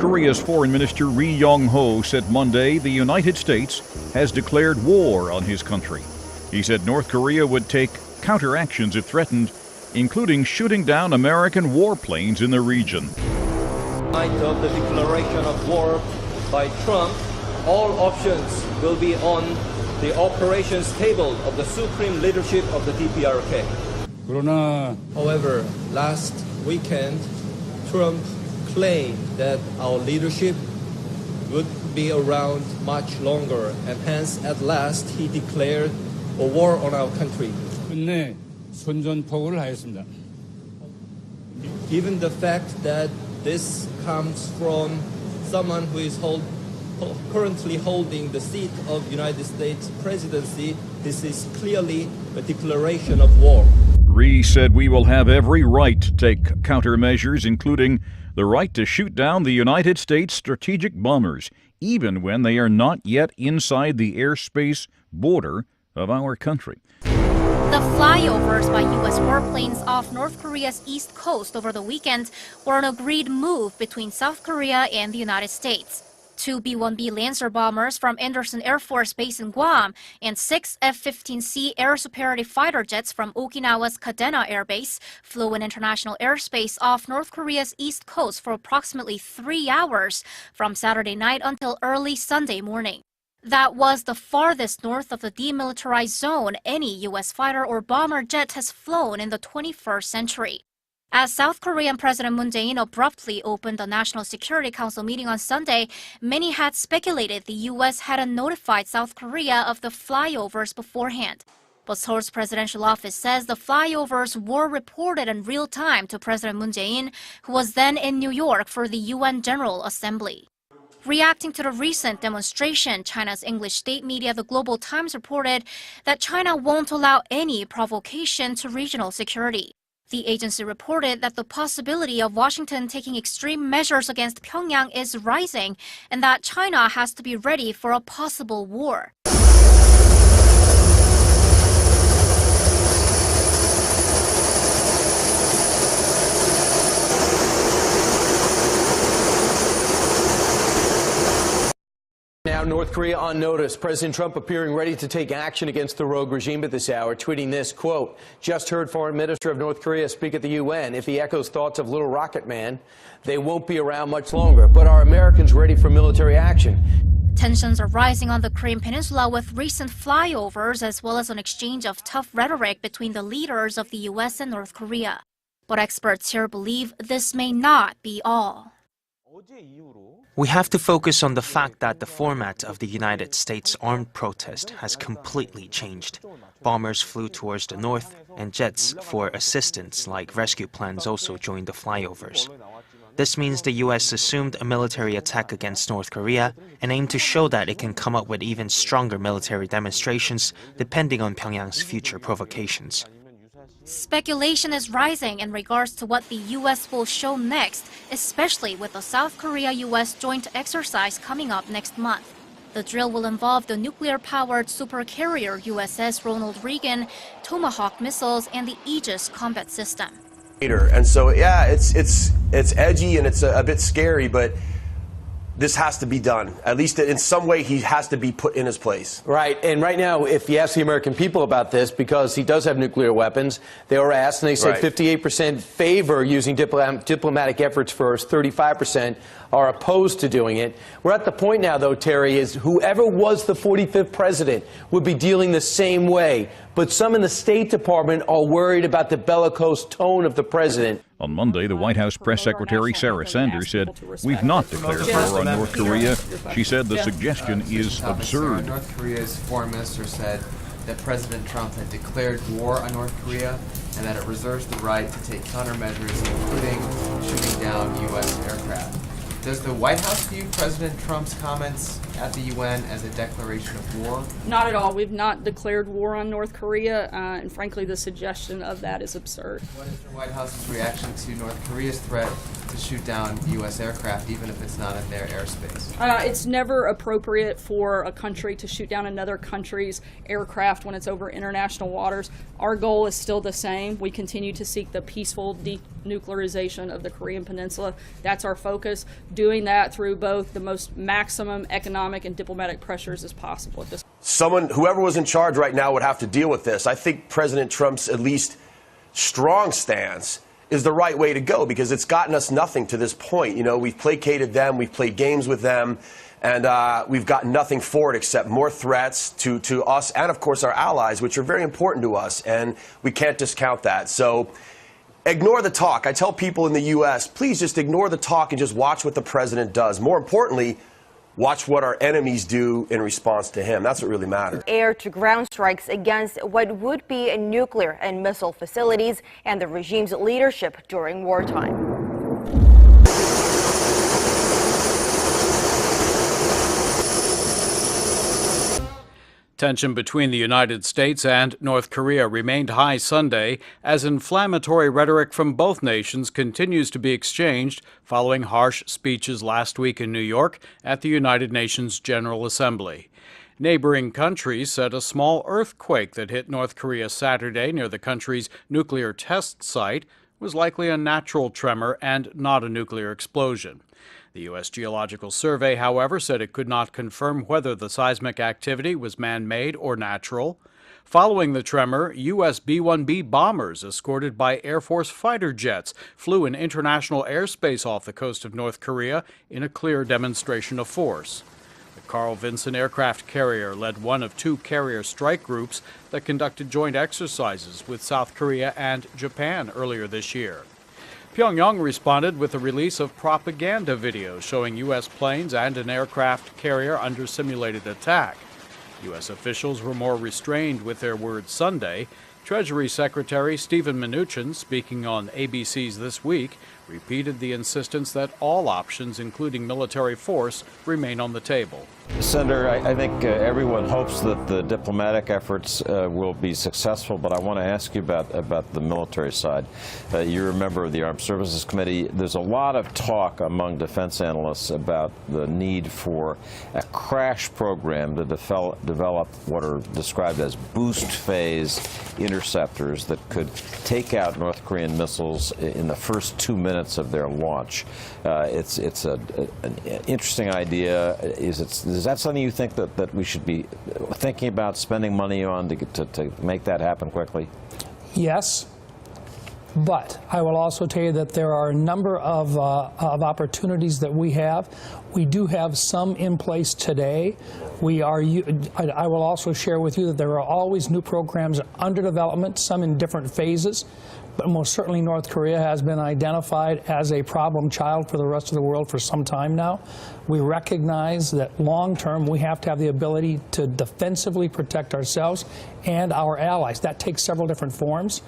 Korea's Foreign Minister Ri Yong-ho said Monday the United States has declared war on his country. He said North Korea would take counteractions if threatened, including shooting down American warplanes in the region. In light of the declaration of war by Trump, all options will be on the operations table of the supreme leadership of the DPRK. However, last weekend, Trump claimed that our leadership would be around much longer, and hence, at last, he declared a war on our country. Given the fact that this comes from someone who is currently holding the seat of United States presidency, this is clearly a declaration of war. Ri said we will have every right to take countermeasures, including the right to shoot down the United States strategic bombers, even when they are not yet inside the airspace border of our country. The flyovers by U.S. warplanes off North Korea's east coast over the weekend were an agreed move between South Korea and the United States. 2 B-1B Lancer bombers from Andersen Air Force Base in Guam and 6 F-15C air superiority fighter jets from Okinawa's Kadena Air Base flew in international airspace off North Korea's east coast for approximately 3 hours from Saturday night until early Sunday morning. That was the farthest north of the demilitarized zone any U.S. fighter or bomber jet has flown in the 21st century. As South Korean President Moon Jae-in abruptly opened the National Security Council meeting on Sunday, many had speculated the U.S. hadn't notified South Korea of the flyovers beforehand. But Seoul's presidential office says the flyovers were reported in real time to President Moon Jae-in, who was then in New York for the UN General Assembly. Reacting to the recent demonstration, China's English state media The Global Times reported that China won't allow any provocation to regional security. The agency reported that the possibility of Washington taking extreme measures against Pyongyang is rising and that China has to be ready for a possible war. Now, North Korea on notice. President Trump appearing ready to take action against the rogue regime at this hour, tweeting this, quote, "Just heard Foreign Minister of North Korea speak at the UN. If he echoes thoughts of Little Rocket Man, they won't be around much longer. But are Americans ready for military action?" Tensions are rising on the Korean Peninsula with recent flyovers as well as an exchange of tough rhetoric between the leaders of the U.S. and North Korea. But experts here believe this may not be all. We have to focus on the fact that the format of the United States armed protest has completely changed. Bombers flew towards the north, and jets for assistance like rescue planes also joined the flyovers. This means the U.S. assumed a military attack against North Korea and aimed to show that it can come up with even stronger military demonstrations depending on Pyongyang's future provocations. Speculation is rising in regards to what the U.S. will show next, especially with the South Korea-U.S. joint exercise coming up next month. The drill will involve the nuclear-powered supercarrier USS Ronald Reagan, Tomahawk missiles, and the Aegis combat system. And so, yeah, it's edgy and it's a bit scary, but this has to be done. At least in some way, he has to be put in his place. Right. And right now, if you ask the American people about this, because he does have nuclear weapons, they were asked, and they said 58% favor using diplomatic efforts first, 35% are opposed to doing it. We're at the point now, though, Terry, is whoever was the 45th president would be dealing the same way. But some in the State Department are worried about the bellicose tone of the president. On Monday, the White House press secretary Sarah Sanders said, "We've not declared war on North Korea." She said the suggestion is absurd. North Korea's foreign minister said that President Trump had declared war on North Korea and that it reserves the right to take countermeasures, including shooting down U.S. aircraft. Does the White House view President Trump's comments at the UN as a declaration of war? Not at all. We've not declared war on North Korea, and frankly, the suggestion of that is absurd. What is the White House's reaction to North Korea's threat to shoot down U.S. aircraft, even if it's not in their airspace? It's never appropriate for a country to shoot down another country's aircraft when it's over international waters. Our goal is still the same. We continue to seek the peaceful denuclearization of the Korean Peninsula. That's our focus, doing that through both the most maximum economic and diplomatic pressures as possible at this point. Whoever was in charge right now would have to deal with this. I think President Trump's at least strong stance is the right way to go, because it's gotten us nothing to this point. You know, we've placated them, we've played games with them, and we've gotten nothing for it except more threats to us and, of course, our allies, which are very important to us, and we can't discount that. So ignore the talk. I tell people in the U.S., please just ignore the talk and just watch what the president does. More importantly, watch what our enemies do in response to him. That's what really matters. Air-to-ground strikes against what would be nuclear and missile facilities and the regime's leadership during wartime. Tension between the United States and North Korea remained high Sunday as inflammatory rhetoric from both nations continues to be exchanged following harsh speeches last week in New York at the United Nations General Assembly. Neighboring countries said a small earthquake that hit North Korea Saturday near the country's nuclear test site was likely a natural tremor and not a nuclear explosion. The U.S. Geological Survey, however, said it could not confirm whether the seismic activity was man-made or natural. Following the tremor, U.S. B-1B bombers escorted by Air Force fighter jets flew in international airspace off the coast of North Korea in a clear demonstration of force. The Carl Vinson aircraft carrier led one of two carrier strike groups that conducted joint exercises with South Korea and Japan earlier this year. Pyongyang responded with the release of propaganda videos showing U.S. planes and an aircraft carrier under simulated attack. U.S. officials were more restrained with their words Sunday. Treasury Secretary Steven Mnuchin, speaking on ABC's This Week, repeated the insistence that all options, including military force, remain on the table. Senator, I think everyone hopes that the diplomatic efforts will be successful, but I want to ask you about the military side. You're a member of the Armed Services Committee. There's a lot of talk among defense analysts about the need for a crash program to develop what are described as boost phase interceptors that could take out North Korean missiles in the first 2 minutes of their launch. It's an interesting idea. Is that something you think that we should be thinking about spending money on to make that happen quickly? Yes, but I will also tell you that there are a number of opportunities that we have. We do have some in place today. I will also share with you that there are always new programs under development, some in different phases. But most certainly North Korea has been identified as a problem child for the rest of the world for some time now. We recognize that long term we have to have the ability to defensively protect ourselves and our allies. That takes several different forms.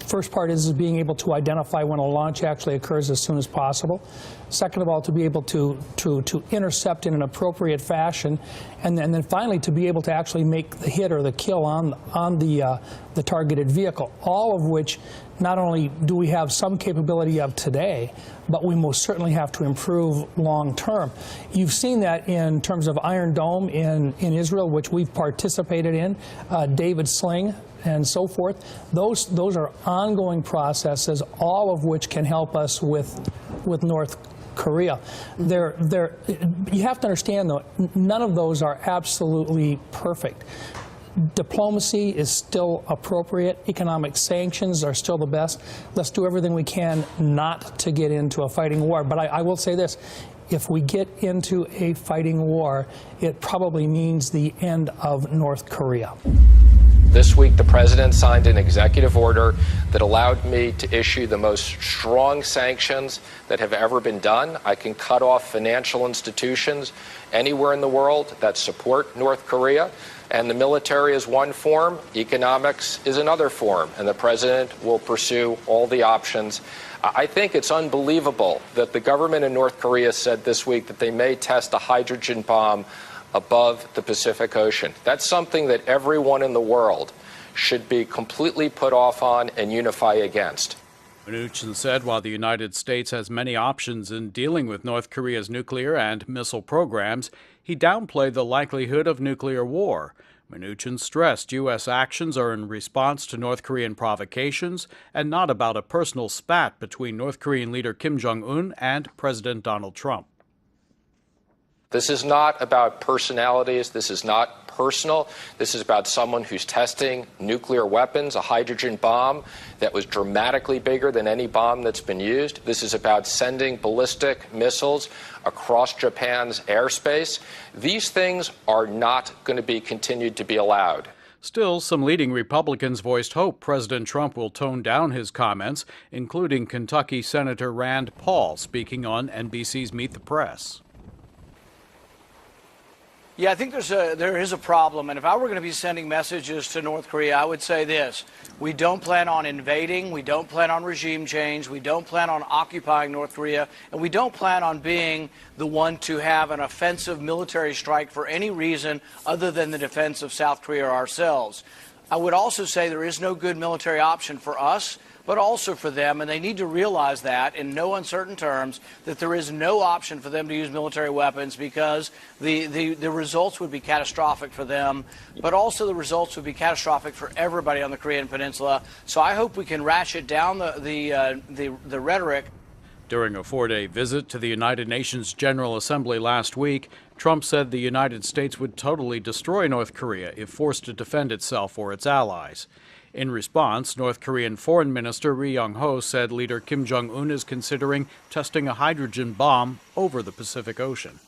First part is being able to identify when a launch actually occurs as soon as possible. Second of all, to be able to intercept in an appropriate fashion, and then finally to be able to actually make the hit or the kill on the targeted vehicle. All of which not only do we have some capability of today, but we most certainly have to improve long term. You've seen that in terms of Iron Dome in Israel, which we've participated in, David Sling, and so forth. Those are ongoing processes, all of which can help us with North Korea. You have to understand, though, none of those are absolutely perfect. Diplomacy is still appropriate. Economic sanctions are still the best. Let's do everything we can not to get into a fighting war. But I will say this. If we get into a fighting war, it probably means the end of North Korea. This week, the president signed an executive order that allowed me to issue the most strong sanctions that have ever been done. I can cut off financial institutions anywhere in the world that support North Korea. And the military is one form, economics is another form, and the president will pursue all the options. I think it's unbelievable that the government in North Korea said this week that they may test a hydrogen bomb above the Pacific Ocean. That's something that everyone in the world should be completely put off on and unify against. Mnuchin said while the United States has many options in dealing with North Korea's nuclear and missile programs, he downplayed the likelihood of nuclear war. Mnuchin stressed U.S. actions are in response to North Korean provocations and not about a personal spat between North Korean leader Kim Jong-un and President Donald Trump. This is not about personalities. This is not personal. This is about someone who's testing nuclear weapons, a hydrogen bomb that was dramatically bigger than any bomb that's been used. This is about sending ballistic missiles across Japan's airspace. These things are not going to be continued to be allowed. Still, some leading Republicans voiced hope President Trump will tone down his comments, including Kentucky Senator Rand Paul speaking on NBC's Meet the Press. Yeah, I think there is a problem, and if I were going to be sending messages to North Korea, I would say this. We don't plan on invading, we don't plan on regime change, we don't plan on occupying North Korea, and we don't plan on being the one to have an offensive military strike for any reason other than the defense of South Korea ourselves. I would also say there is no good military option for us, but also for them, and they need to realize that in no uncertain terms, that there is no option for them to use military weapons because the results would be catastrophic for them, but also the results would be catastrophic for everybody on the Korean Peninsula. So I hope we can ratchet down the rhetoric. During a 4-day visit to the United Nations General Assembly last week, Trump said the United States would totally destroy North Korea if forced to defend itself or its allies. In response, North Korean Foreign Minister Ri Yong-ho said leader Kim Jong-un is considering testing a hydrogen bomb over the Pacific Ocean.